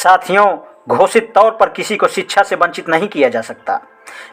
साथियों, घोषित तौर पर किसी को शिक्षा से वंचित नहीं किया जा सकता,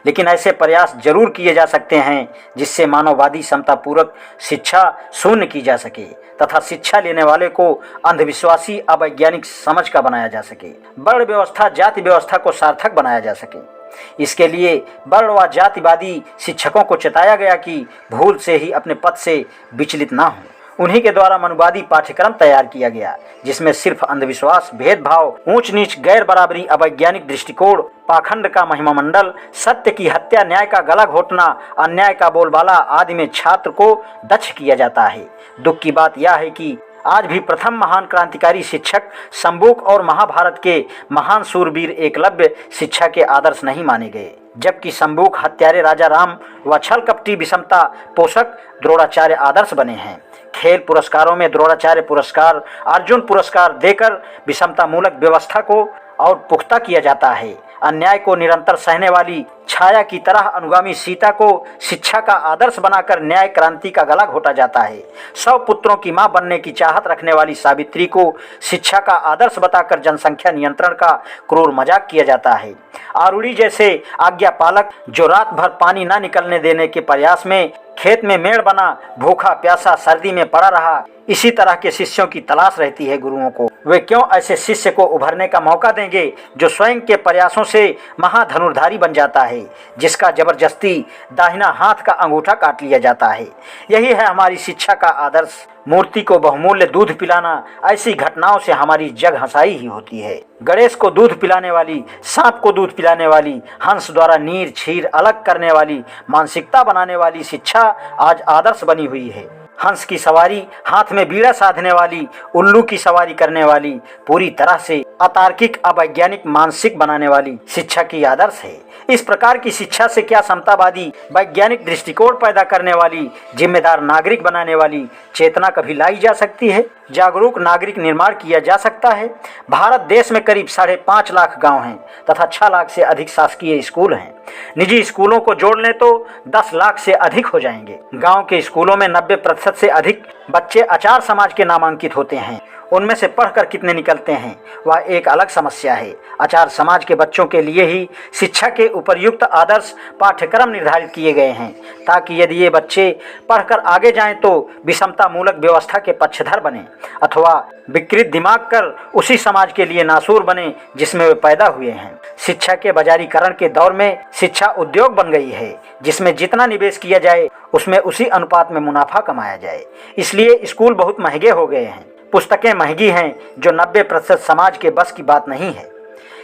लेकिन ऐसे प्रयास जरूर किए जा सकते हैं जिससे मानववादी समतापूर्वक शिक्षा शून्य की जा सके तथा शिक्षा लेने वाले को अंधविश्वासी अवैज्ञानिक समझ का बनाया जा सके। वर्ण व्यवस्था जाति व्यवस्था को सार्थक बनाया जा सके। इसके लिए वर्ण व जातिवादी शिक्षकों को चेताया गया कि भूल से ही अपने पद से विचलित ना हों। उन्हीं के द्वारा मनुवादी पाठ्यक्रम तैयार किया गया, जिसमें सिर्फ अंधविश्वास, भेदभाव, ऊंच नीच, गैर बराबरी, अवैज्ञानिक दृष्टिकोण, पाखंड का महिमामंडल, सत्य की हत्या, न्याय का गला घोटना, अन्याय का बोलबाला आदि में छात्र को दक्ष किया जाता है। दुख की बात यह है कि आज भी प्रथम महान क्रांतिकारी शिक्षक शंबुक और महाभारत के महान सूरवीर एकलव्य शिक्षा के आदर्श नहीं माने गए, जबकि शंबुक हत्यारे राजा राम व छल कपटी विषमता पोषक द्रोणाचार्य आदर्श बने हैं। खेल पुरस्कारों में द्रोणाचार्य पुरस्कार, अर्जुन पुरस्कार देकर विषमता मूलक व्यवस्था को और पुख्ता किया जाता है। अन्याय को निरंतर सहने वाली छाया की तरह अनुगामी सीता को शिक्षा का आदर्श बनाकर न्याय क्रांति का गला घोटा जाता है। 100 पुत्रों की मां बनने की चाहत रखने वाली सावित्री को शिक्षा का आदर्श बताकर जनसंख्या नियंत्रण का क्रूर मजाक किया जाता है। आरुणि जैसे आज्ञा पालक जो रात भर पानी न निकलने देने के प्रयास में खेत में मेड़ बना, भूखा प्यासा सर्दी में पड़ा रहा, इसी तरह के शिष्यों की तलाश रहती है गुरुओं को। वे क्यों ऐसे शिष्य को उभरने का मौका देंगे जो स्वयं के प्रयासों से महाधनुर्धारी बन जाता है, जिसका जबरदस्ती दाहिना हाथ का अंगूठा काट लिया जाता है। यही है हमारी शिक्षा का आदर्श। मूर्ति को बहुमूल्य दूध पिलाना, ऐसी घटनाओं से हमारी जग हंसाई ही होती है। गणेश को दूध पिलाने वाली, सांप को दूध पिलाने वाली, हंस द्वारा नीर छीर अलग करने वाली, मानसिकता बनाने वाली शिक्षा आज आदर्श बनी हुई है। हंस की सवारी, हाथ में बीड़ा साधने वाली, उल्लू की सवारी करने वाली, पूरी तरह से अतार्किक अवैज्ञानिक मानसिक बनाने वाली शिक्षा की आदर्श है। इस प्रकार की शिक्षा से क्या समतावादी वैज्ञानिक दृष्टिकोण पैदा करने वाली, जिम्मेदार नागरिक बनाने वाली चेतना कभी लाई जा सकती है? जागरूक नागरिक निर्माण किया जा सकता है? भारत देश में करीब 5.5 लाख गांव हैं तथा 6 लाख से अधिक शासकीय स्कूल हैं। निजी स्कूलों को जोड़ लें तो 10 लाख से अधिक हो जाएंगे। गांव के स्कूलों में 90% से अधिक बच्चे आचार समाज के नामांकित होते हैं। उनमें से पढ़कर कितने निकलते हैं वह एक अलग समस्या है। आचार समाज के बच्चों के लिए ही शिक्षा के उपयुक्त आदर्श पाठ्यक्रम निर्धारित किए गए हैं, ताकि यदि ये बच्चे पढ़कर आगे जाएं तो विषमता मूलक व्यवस्था के पक्षधर बने अथवा विकृत दिमाग कर उसी समाज के लिए नासूर बने जिसमें वे पैदा हुए हैं। शिक्षा के बाजारीकरण के दौर में शिक्षा उद्योग बन गई है, जिसमें जितना निवेश किया जाए उसमें उसी अनुपात में मुनाफा कमाया जाए। इसलिए स्कूल बहुत महंगे हो गए हैं, पुस्तकें महंगी हैं, जो 90% समाज के बस की बात नहीं है।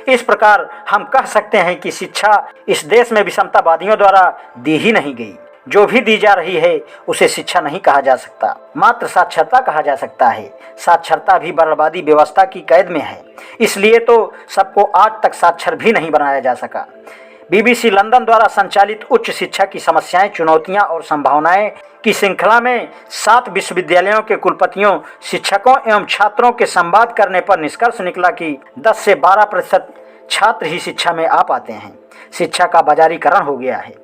इस प्रकार हम कह सकते हैं कि शिक्षा इस देश में विषमतावादियों द्वारा दी ही नहीं गई। जो भी दी जा रही है उसे शिक्षा नहीं कहा जा सकता, मात्र साक्षरता कहा जा सकता है। साक्षरता भी वर्णवादी व्यवस्था की कैद में है, इसलिए तो सबको आज तक साक्षर भी नहीं बनाया जा सका। BBC लंदन द्वारा संचालित उच्च शिक्षा की समस्याएं, चुनौतियां और संभावनाएं की श्रृंखला में 7 विश्वविद्यालयों के कुलपतियों, शिक्षकों एवं छात्रों के संवाद करने पर निष्कर्ष निकला कि 10 से 12% छात्र ही शिक्षा में आ पाते हैं। शिक्षा का बाजारीकरण हो गया है।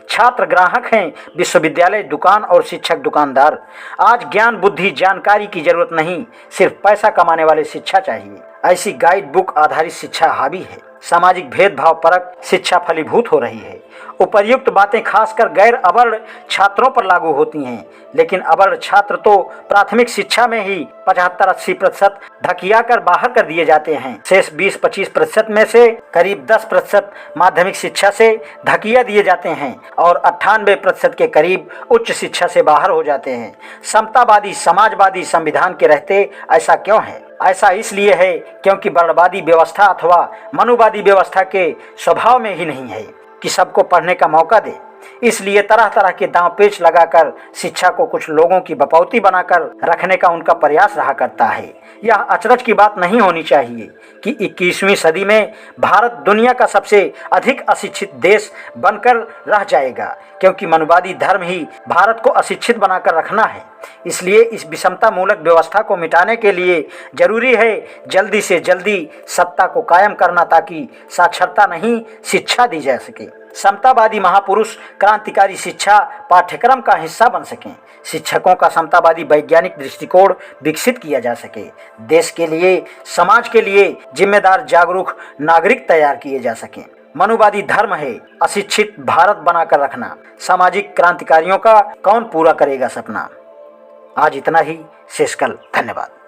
छात्र ग्राहक हैं, विश्वविद्यालय दुकान और शिक्षक दुकानदार। आज ज्ञान बुद्धि जानकारी की जरूरत नहीं, सिर्फ पैसा कमाने वाले शिक्षा चाहिए। ऐसी गाइड बुक आधारित शिक्षा हावी है। सामाजिक भेदभाव परक शिक्षा फलीभूत हो रही है। उपर्युक्त बातें खासकर गैर अवर्ण छात्रों पर लागू होती हैं, लेकिन अवर्ण छात्र तो प्राथमिक शिक्षा में ही 75-80% ढकिया कर बाहर कर दिए जाते हैं। शेष 20-25% में से करीब 10% माध्यमिक शिक्षा से ढकिया दिए जाते हैं और 98% के करीब उच्च शिक्षा से बाहर हो जाते हैं। समतावादी समाजवादी संविधान के रहते ऐसा क्यों है? ऐसा इसलिए है क्योंकि वर्णवादी व्यवस्था अथवा मनुवादी व्यवस्था के स्वभाव में ही नहीं है कि सबको पढ़ने का मौका दे। इसलिए तरह तरह के दांव पेच लगाकर शिक्षा को कुछ लोगों की बपौती बनाकर रखने का उनका प्रयास रहा करता है। यह अचरज की बात नहीं होनी चाहिए कि 21वीं सदी में भारत दुनिया का सबसे अधिक अशिक्षित देश बनकर रह जाएगा, क्योंकि मनुवादी धर्म ही भारत को अशिक्षित बनाकर रखना है। इसलिए इस विषमता मूलक व्यवस्था को मिटाने के लिए जरूरी है जल्दी से जल्दी सत्ता को कायम करना, ताकि साक्षरता नहीं शिक्षा दी जा सके। समतावादी महापुरुष क्रांतिकारी शिक्षा पाठ्यक्रम का हिस्सा बन सकें, शिक्षकों का समतावादी वैज्ञानिक दृष्टिकोण विकसित किया जा सके, देश के लिए समाज के लिए जिम्मेदार जागरूक नागरिक तैयार किए जा सकें। मनुवादी धर्म है अशिक्षित भारत बनाकर रखना, सामाजिक क्रांतिकारियों का कौन पूरा करेगा सपना। आज इतना ही, शेष कल। धन्यवाद।